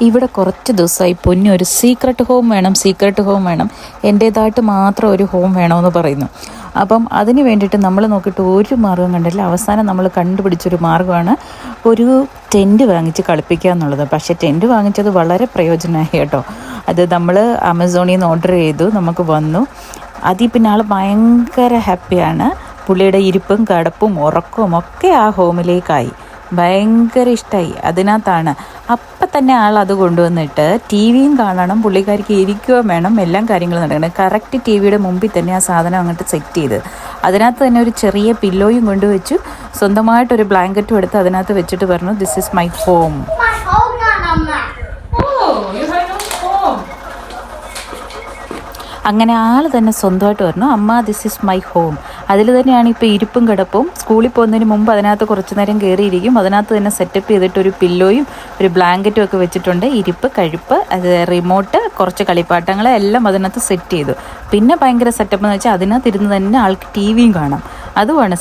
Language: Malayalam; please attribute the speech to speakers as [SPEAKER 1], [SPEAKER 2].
[SPEAKER 1] ഇവിടെ കുറച്ച് ദിവസമായി പൊന്നു ഒരു സീക്രട്ട് ഹോം വേണം, എൻ്റേതായിട്ട് മാത്രം ഒരു ഹോം വേണമെന്ന് പറയുന്നു. അപ്പം അതിന് വേണ്ടിയിട്ട് നമ്മൾ നോക്കിയിട്ട് ഒരു മാർഗ്ഗം കണ്ടില്ല. അവസാനം നമ്മൾ കണ്ടുപിടിച്ചൊരു മാർഗ്ഗമാണ് ഒരു ടെൻറ്റ് വാങ്ങിച്ച് കളിപ്പിക്കുക എന്നുള്ളത്. പക്ഷേ ടെൻറ്റ് വാങ്ങിച്ചത് വളരെ പ്രയോജനമായി കേട്ടോ. അത് നമ്മൾ ആമസോണിൽ നിന്ന് ഓർഡർ ചെയ്തു, നമുക്ക് വന്നു. അതിൽ പിന്നെ ആൾ ഭയങ്കര ഹാപ്പിയാണ്. പുള്ളിയുടെ ഇരിപ്പും കിടപ്പും ഉറക്കവും ഒക്കെ ആ ഹോമിലേക്കായി. ഭയങ്കര ഇഷ്ടമായി. അതിനകത്താണ് അപ്പം തന്നെ ആൾ അത് കൊണ്ടുവന്നിട്ട് ടി വിയും കാണണം, പുള്ളിക്കാരിക്ക് ഇരിക്കുകയും വേണം, എല്ലാം കാര്യങ്ങളും നടക്കണം. കറക്റ്റ് ടി വിയുടെ മുമ്പിൽ തന്നെ ആ സാധനം അങ്ങോട്ട് സെറ്റ് ചെയ്ത് അതിനകത്ത് തന്നെ ഒരു ചെറിയ പില്ലോയും കൊണ്ടുവച്ചു, സ്വന്തമായിട്ടൊരു ബ്ലാങ്കറ്റും എടുത്ത് അതിനകത്ത് വെച്ചിട്ട് പറഞ്ഞു, ദിസ് ഈസ് മൈ ഹോം. അങ്ങനെ ആൾ തന്നെ സ്വന്തമായിട്ട് പറഞ്ഞു, അമ്മ ദിസ് ഈസ് മൈ ഹോം. അതിൽ തന്നെയാണ് ഇപ്പോൾ ഇരിപ്പും കിടപ്പും. സ്കൂളിൽ പോകുന്നതിന് മുമ്പ് അതിനകത്ത് കുറച്ച് നേരം കയറിയിരിക്കും. അതിനകത്ത് തന്നെ സെറ്റപ്പ് ചെയ്തിട്ട് ഒരു പില്ലോയും ഒരു ബ്ലാങ്കറ്റും ഒക്കെ വെച്ചിട്ടുണ്ട്. ഇരിപ്പ്, കഴിപ്പ്, അത് റിമോട്ട്, കുറച്ച് കളിപ്പാട്ടങ്ങൾ എല്ലാം അതിനകത്ത് സെറ്റ് ചെയ്തു. പിന്നെ ഭയങ്കര സെറ്റപ്പ് എന്ന് വെച്ചാൽ അതിനകത്ത് ഇരുന്ന് തന്നെ ആൾക്ക് ടി വിയും കാണാം. അതുമാണ്